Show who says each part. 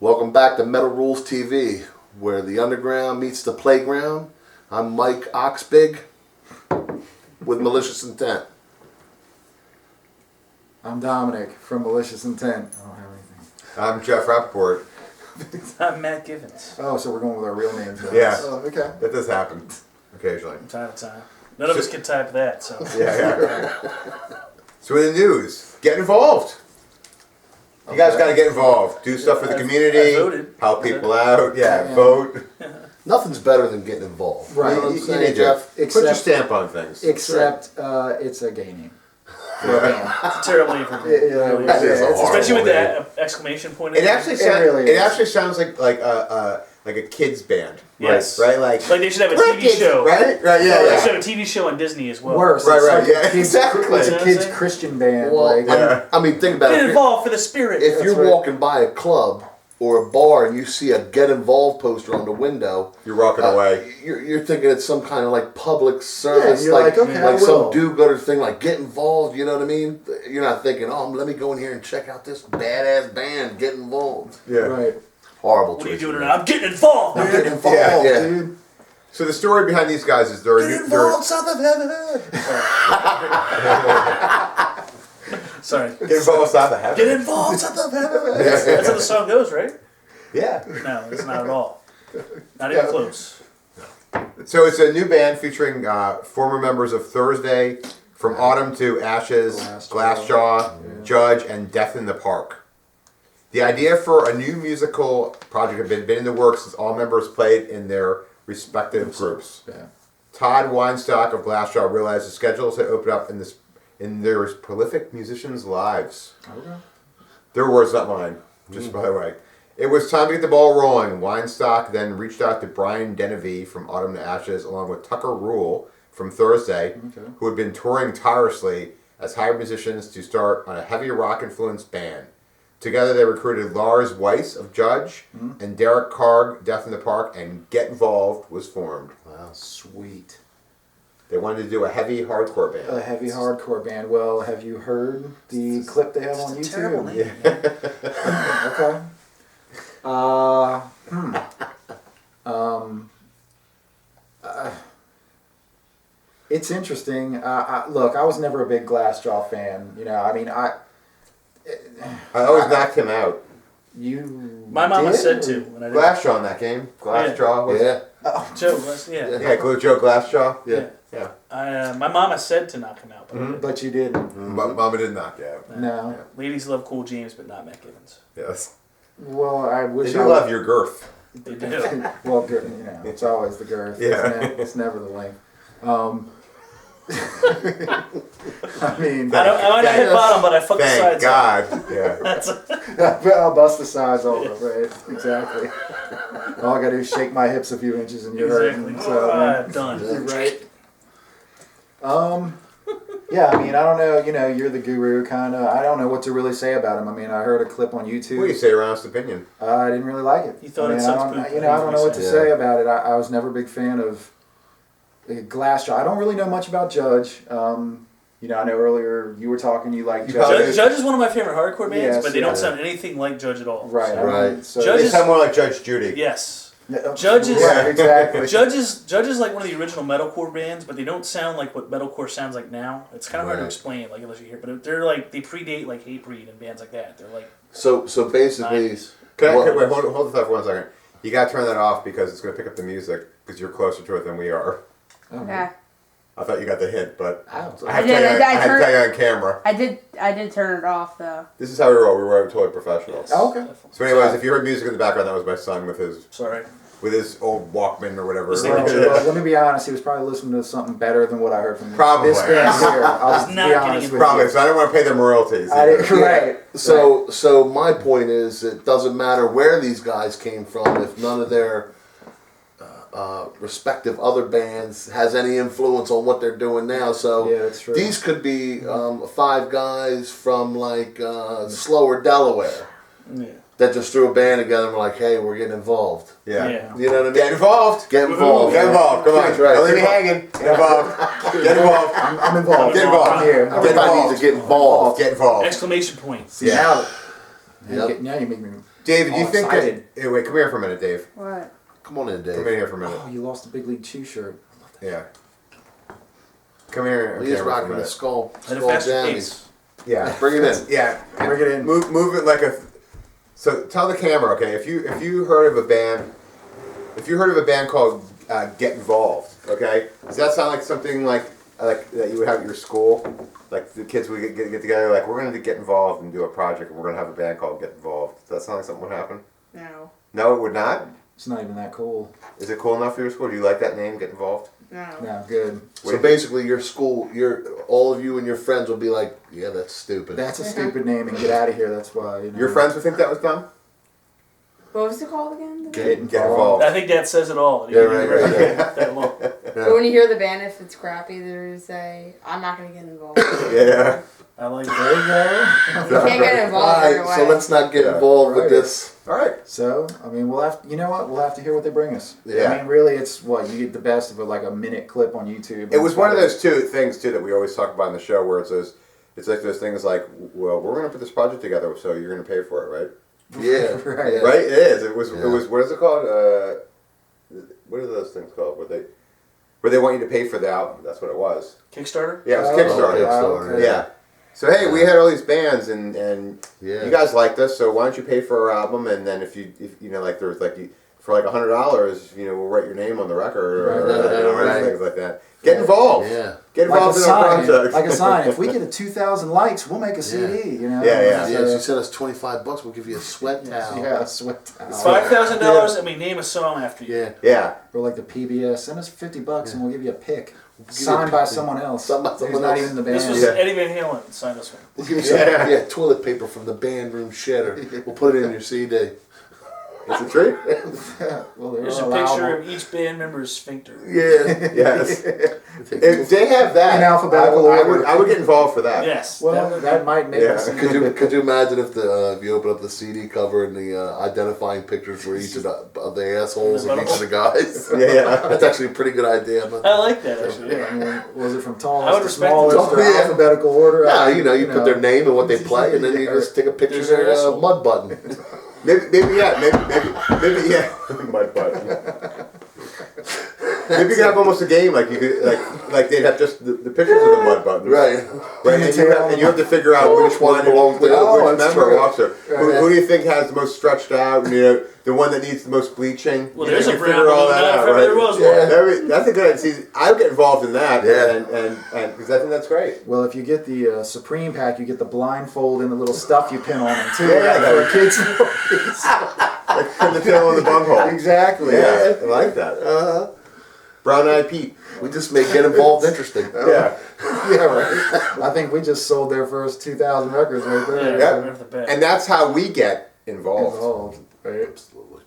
Speaker 1: Welcome back to Metal Rules TV, where the underground meets the playground. I'm Mike Oxbig with Malicious Intent.
Speaker 2: I'm Dominic from Malicious Intent. I don't have anything.
Speaker 3: I'm Jeff Rappaport.
Speaker 4: I'm Matt Givens.
Speaker 2: Oh, so we're going with our real names now.
Speaker 3: Yeah.
Speaker 2: Oh, okay.
Speaker 3: That does happen occasionally.
Speaker 4: From time to time. None of us can type that, so.
Speaker 3: Yeah. So in the news, get involved. You guys got to get involved. Do stuff for the community.
Speaker 4: I voted.
Speaker 3: Help people out. Yeah, vote.
Speaker 1: Nothing's better than getting involved.
Speaker 2: Right.
Speaker 1: You know what I'm
Speaker 3: You
Speaker 1: saying,
Speaker 3: need to
Speaker 1: Jeff?
Speaker 3: put your stamp on things.
Speaker 2: Except it's a gay name. For a band.
Speaker 4: It's a terrible name for me.
Speaker 2: Yeah,
Speaker 4: Really
Speaker 1: that is a
Speaker 4: is. Especially with
Speaker 3: horrible
Speaker 4: that exclamation point.
Speaker 3: It actually
Speaker 2: really is.
Speaker 3: sounds like a kids band.
Speaker 4: Yes.
Speaker 3: Right. Like
Speaker 4: they should have a
Speaker 3: we're
Speaker 4: TV
Speaker 3: kids,
Speaker 4: show.
Speaker 3: Right.
Speaker 4: They
Speaker 3: Yeah.
Speaker 4: should have a TV show on Disney as well.
Speaker 2: Worse.
Speaker 3: Right,
Speaker 2: It's
Speaker 3: right,
Speaker 2: like
Speaker 3: yeah,
Speaker 2: a kids,
Speaker 3: exactly.
Speaker 2: It's
Speaker 4: You
Speaker 2: a
Speaker 4: know what
Speaker 2: kids
Speaker 4: I'm saying?
Speaker 2: Christian band.
Speaker 1: Well,
Speaker 3: Yeah.
Speaker 1: I mean, think about
Speaker 4: Get
Speaker 1: it.
Speaker 4: involved for the spirit.
Speaker 1: If you're
Speaker 2: right.
Speaker 1: walking by a club or a bar and you see a Get Involved poster on the window,
Speaker 3: You're walking away.
Speaker 1: you're thinking it's some kind of like public service,
Speaker 2: you're like, okay, I
Speaker 1: like some
Speaker 2: will.
Speaker 1: do-gooder thing, like get involved. You know what I mean? You're not thinking, oh, let me go in here and check out this badass band. Get involved.
Speaker 3: Yeah.
Speaker 2: Right.
Speaker 1: Horrible.
Speaker 4: What are you
Speaker 1: choice,
Speaker 4: doing
Speaker 1: man.
Speaker 4: now? I'm getting involved.
Speaker 2: I'm
Speaker 4: Man.
Speaker 2: getting involved,
Speaker 1: Yeah.
Speaker 2: dude.
Speaker 3: So the story behind these guys is they're
Speaker 2: Get involved, son of heaven.
Speaker 4: Sorry.
Speaker 3: Get involved outside the heaven.
Speaker 4: Get involved, son of heaven.
Speaker 3: Yeah.
Speaker 4: That's how the song goes, right?
Speaker 3: Yeah.
Speaker 4: No, it's not at all. Not even close.
Speaker 3: So it's a new band featuring former members of Thursday, From Autumn to Ashes, Glassjaw, Judge, and Death in the Park. The idea for a new musical project had been in the works since all members played in their respective groups.
Speaker 2: Yeah.
Speaker 3: Todd Weinstock of Glassjaw realized the schedules had opened up in their prolific musicians' lives.
Speaker 2: Okay.
Speaker 3: Their words, not mine, just by the way. It was time to get the ball rolling. Weinstock then reached out to Brian Denevy from Autumn to Ashes, along with Tucker Rule from Thursday, who had been touring tirelessly as hired musicians to start on a heavy rock-influenced band. Together they recruited Lars Weiss of Judge and Derek Karg, Death in the Park, and Get Involved was formed.
Speaker 1: Wow.
Speaker 2: Sweet.
Speaker 3: They wanted to do a heavy hardcore band.
Speaker 2: A heavy hardcore band. Well, have you heard the clip they have on
Speaker 4: It's a
Speaker 2: YouTube?
Speaker 4: terrible name.
Speaker 3: Yeah.
Speaker 2: Okay. It's interesting. Look, I was never a big Glassjaw fan. You know, I mean,
Speaker 3: I always knocked him out.
Speaker 4: My mama
Speaker 2: did?
Speaker 4: said to when I did.
Speaker 3: Glassjaw in that game. Glassjaw was
Speaker 1: Yeah.
Speaker 4: Joe, yeah.
Speaker 3: Yeah, Joe Glassjaw.
Speaker 1: Yeah.
Speaker 3: Yeah.
Speaker 4: My mama said to knock him out, but I didn't.
Speaker 2: But you didn't.
Speaker 3: Mama didn't knock you out.
Speaker 2: No.
Speaker 3: Yeah.
Speaker 4: Ladies love Cool James, but not Matt Givens.
Speaker 3: Yes.
Speaker 2: Well, I wish
Speaker 3: They
Speaker 2: I
Speaker 3: do love your girth.
Speaker 4: They do.
Speaker 2: Well, you know, it's always the girth.
Speaker 3: Yeah.
Speaker 2: It's never the length. I mean,
Speaker 4: I might not hit bottom, but I fucked the
Speaker 3: Thank
Speaker 4: sides up.
Speaker 3: God. Yeah.
Speaker 4: That's
Speaker 2: I'll bust the sides over, right? Exactly. All I gotta do is shake my hips a few inches and you're
Speaker 4: exactly.
Speaker 2: hurting. So, I mean,
Speaker 4: Done.
Speaker 2: you're right. Yeah, I mean, I don't know, you know, you're the guru, kind of. I don't know what to really say about him. I mean, I heard a clip on YouTube.
Speaker 3: What do you say, your honest opinion?
Speaker 2: I didn't really like it.
Speaker 4: You thought
Speaker 2: I mean,
Speaker 4: it
Speaker 2: I
Speaker 4: sucked
Speaker 2: don't,
Speaker 4: poop,
Speaker 2: you know, I don't know what to
Speaker 1: Yeah.
Speaker 2: say about it. I was never a big fan of Glassjaw. I don't really know much about Judge. You know, I know earlier you were talking, you like Judge.
Speaker 4: Judge is one of my favorite hardcore bands,
Speaker 2: Yes,
Speaker 4: but they don't
Speaker 2: yeah.
Speaker 4: sound anything like Judge at all.
Speaker 2: Right,
Speaker 4: So.
Speaker 2: I mean,
Speaker 1: Right.
Speaker 2: So
Speaker 4: Judge
Speaker 3: They
Speaker 4: is-
Speaker 3: sound more like Judge Judy.
Speaker 4: Yes.
Speaker 2: Yeah,
Speaker 4: Judge is-
Speaker 2: right, exactly.
Speaker 4: Judge is like one of the original metalcore bands, but they don't sound like what metalcore sounds like now. It's kind of hard to
Speaker 1: Right. explain,
Speaker 4: explain, like unless you hear. But they're like they predate like Hatebreed and bands like that. They're like
Speaker 1: So basically,
Speaker 4: 90s.
Speaker 3: Wait, hold the thought for 1 second. You gotta turn that off because it's gonna pick up the music because you're closer to it than we are.
Speaker 5: Okay.
Speaker 3: I thought you got the hint, but
Speaker 2: Ow.
Speaker 3: I had to tell you on camera.
Speaker 5: I did turn it off though.
Speaker 3: This is how we roll. We were totally professionals.
Speaker 2: Oh, okay.
Speaker 3: So anyways, if you heard music in the background, that was my son with
Speaker 4: Sorry.
Speaker 3: his old Walkman or whatever.
Speaker 4: Was he
Speaker 2: Well,
Speaker 4: Yeah.
Speaker 2: let me be honest. He was probably listening to something better than what I heard from
Speaker 3: Probably.
Speaker 2: this band here. I'll just
Speaker 4: Not
Speaker 2: be
Speaker 4: getting
Speaker 2: honest
Speaker 4: it.
Speaker 2: with
Speaker 3: Probably,
Speaker 2: you.
Speaker 3: so I don't want to pay them royalties.
Speaker 2: I didn't,
Speaker 3: either.
Speaker 2: right.
Speaker 1: so my point is, it doesn't matter where these guys came from if none of their respective other bands has any influence on what they're doing now. So
Speaker 2: Yeah, that's true.
Speaker 1: these could be 5 guys from like slower Delaware
Speaker 4: Yeah.
Speaker 1: that just threw a band together and were like, hey, we're getting involved.
Speaker 3: Yeah.
Speaker 4: Yeah.
Speaker 1: You know what I mean?
Speaker 3: Get involved.
Speaker 1: Get involved.
Speaker 3: Get involved. Come on.
Speaker 1: That's right.
Speaker 3: Don't leave me hanging. Get involved. Get involved.
Speaker 2: I'm involved.
Speaker 3: Get involved.
Speaker 2: I'm here.
Speaker 1: Everybody needs to get involved.
Speaker 3: Get involved.
Speaker 4: Exclamation point.
Speaker 2: See,
Speaker 3: Yeah.
Speaker 2: now
Speaker 1: Yep.
Speaker 2: you make me
Speaker 3: Dave, do you think that?
Speaker 2: excited.
Speaker 3: Hey, wait, come here for a minute, Dave.
Speaker 5: What?
Speaker 1: Come on in,
Speaker 3: Come in
Speaker 1: Dave.
Speaker 3: here for a minute.
Speaker 2: Oh, you lost the Big League Chew shirt.
Speaker 3: Yeah. Come here. on
Speaker 1: He is
Speaker 3: camera for a
Speaker 1: rocking the
Speaker 3: minute.
Speaker 1: skull
Speaker 4: At a
Speaker 1: jammies.
Speaker 4: faster pace.
Speaker 3: Yeah.
Speaker 1: Bring it in.
Speaker 3: Yeah.
Speaker 2: Bring it in.
Speaker 3: Move it like a. So tell the camera, okay? If you heard of a band called Get Involved, okay? Does that sound like something like that you would have at your school? Like the kids would get together, like we're going to get involved and do a project, and we're going to have a band called Get Involved. Does that sound like something would happen?
Speaker 5: No.
Speaker 3: No, it would not.
Speaker 2: It's not even that cool.
Speaker 3: Is it cool enough for your school? Do you like that name, Get Involved?
Speaker 5: No.
Speaker 2: No, good.
Speaker 1: So basically, your school, all of you and your friends will be like, "Yeah, that's stupid."
Speaker 2: That's a stupid name, and get out of here. That's why. You know.
Speaker 3: Your friends would think that was dumb.
Speaker 5: What was it called again?
Speaker 3: Get Involved.
Speaker 4: I think that says it all.
Speaker 1: Yeah, right.
Speaker 4: That look.
Speaker 5: But when you hear the band, if it's crappy, they say, "I'm not gonna get involved."
Speaker 3: Yeah.
Speaker 4: I like
Speaker 2: There
Speaker 4: that.
Speaker 2: you go.
Speaker 5: You can't get
Speaker 1: All
Speaker 5: involved right
Speaker 1: right,
Speaker 5: away.
Speaker 1: so let's not get
Speaker 3: Yeah.
Speaker 1: involved with
Speaker 2: Right.
Speaker 1: this.
Speaker 3: All right.
Speaker 2: So, I mean, we'll have. You know what? We'll have to hear what they bring us.
Speaker 3: Yeah.
Speaker 2: I mean, really, it's what you get the best of like a minute clip on YouTube.
Speaker 3: It was one of those things too that we always talk about in the show, where it's like those things like, well, we're going to put this project together, so you're going to pay for it, right?
Speaker 1: Yeah,
Speaker 2: Right.
Speaker 1: yeah.
Speaker 3: Right? It is. It was.
Speaker 1: Yeah.
Speaker 3: It was. What is it called? What are those things called? Where they want you to pay for the album? That's what it was.
Speaker 4: Kickstarter?
Speaker 3: Yeah, it was
Speaker 2: Oh,
Speaker 3: Kickstarter.
Speaker 1: Kickstarter,
Speaker 2: okay.
Speaker 3: Yeah. So hey, we had all these bands, and
Speaker 1: Yeah.
Speaker 3: you guys liked us, so why don't you pay for our album? And then if you know, like there was like for like $100, you know, we'll write your name on the record or
Speaker 1: Right.
Speaker 3: things like that. Get involved.
Speaker 1: Yeah.
Speaker 3: Get
Speaker 2: Like a
Speaker 3: involved in our
Speaker 2: sign.
Speaker 3: project.
Speaker 2: Like a sign. If we get 2,000 likes, we'll make a CD. You know.
Speaker 3: Yeah, yeah.
Speaker 1: Yeah, if you send us $25, we'll give you a sweat towel.
Speaker 2: Yeah, sweat towel.
Speaker 4: $5,000. I mean, name a song after you.
Speaker 1: Yeah.
Speaker 3: Yeah.
Speaker 2: Or like the PBS, send us $50 and we'll give you a pick.
Speaker 1: you a
Speaker 2: Signed by
Speaker 1: pick.
Speaker 2: someone else.
Speaker 1: Signed by
Speaker 2: who's
Speaker 1: someone
Speaker 2: not
Speaker 1: else.
Speaker 2: even in the band.
Speaker 4: This was
Speaker 3: Yeah.
Speaker 4: Eddie Van Halen signed this one.
Speaker 1: We'll give you some
Speaker 3: Yeah.
Speaker 1: toilet paper from the band room shitter. We'll put it in your CD.
Speaker 3: It's a treat.
Speaker 2: Well, they're
Speaker 4: There's a
Speaker 2: allowable.
Speaker 4: picture of each band member's sphincter.
Speaker 1: Yeah.
Speaker 3: Yes. If they have that,
Speaker 2: In alphabetical order.
Speaker 3: I would get involved for that.
Speaker 4: Yes.
Speaker 2: Well, that might make
Speaker 3: Yeah.
Speaker 2: us.
Speaker 1: Could you imagine if if you open up the CD cover and the identifying pictures for each of the assholes of each of the guys?
Speaker 3: Yeah, yeah.
Speaker 1: That's actually a pretty good idea. I'm not-
Speaker 4: I like that, actually.
Speaker 2: I
Speaker 4: Yeah.
Speaker 2: mean, was it from
Speaker 4: I would
Speaker 2: tallest to
Speaker 4: respect
Speaker 2: smallest
Speaker 1: it.
Speaker 2: or
Speaker 1: Yeah.
Speaker 2: alphabetical order?
Speaker 1: Yeah,
Speaker 2: I mean,
Speaker 1: you put their name and what they play, and then you just take a picture of
Speaker 4: There's their
Speaker 1: their
Speaker 4: asshole.
Speaker 1: mud button.
Speaker 3: Maybe yeah. Mud button. Maybe you could have almost a game like you could like they'd have just the pictures of the mud buttons.
Speaker 1: Right.
Speaker 3: Right, and you have to figure out which one
Speaker 1: belongs to
Speaker 3: which
Speaker 1: who.
Speaker 3: member
Speaker 1: True.
Speaker 3: walks there. Who do you think has the most stretched out? And, you know, the one that needs the most bleaching.
Speaker 4: Well,
Speaker 3: You
Speaker 4: there's
Speaker 3: know,
Speaker 4: a
Speaker 3: you
Speaker 4: brown
Speaker 3: figure all
Speaker 4: one.
Speaker 3: that out,
Speaker 4: There
Speaker 3: right?
Speaker 4: was one.
Speaker 1: Yeah.
Speaker 3: That's a good. See, I would get involved in that.
Speaker 1: Yeah.
Speaker 3: And because I think that's great.
Speaker 2: Well, if you get the Supreme pack, you get the blindfold and the little stuff you pin on them too.
Speaker 3: Yeah,
Speaker 2: right,
Speaker 3: yeah.
Speaker 2: for kids.
Speaker 3: Like the tail of the bunghole.
Speaker 2: Exactly.
Speaker 3: Yeah, I like that. Brown Eyed Pete.
Speaker 1: We just make get involved interesting.
Speaker 3: Yeah.
Speaker 2: Yeah, right. I think we just sold their first 2,000 records right there.
Speaker 4: Yeah,
Speaker 3: Yeah.
Speaker 4: right off the bat.
Speaker 3: And that's how we get involved.
Speaker 2: Involved. Right.
Speaker 1: Absolutely.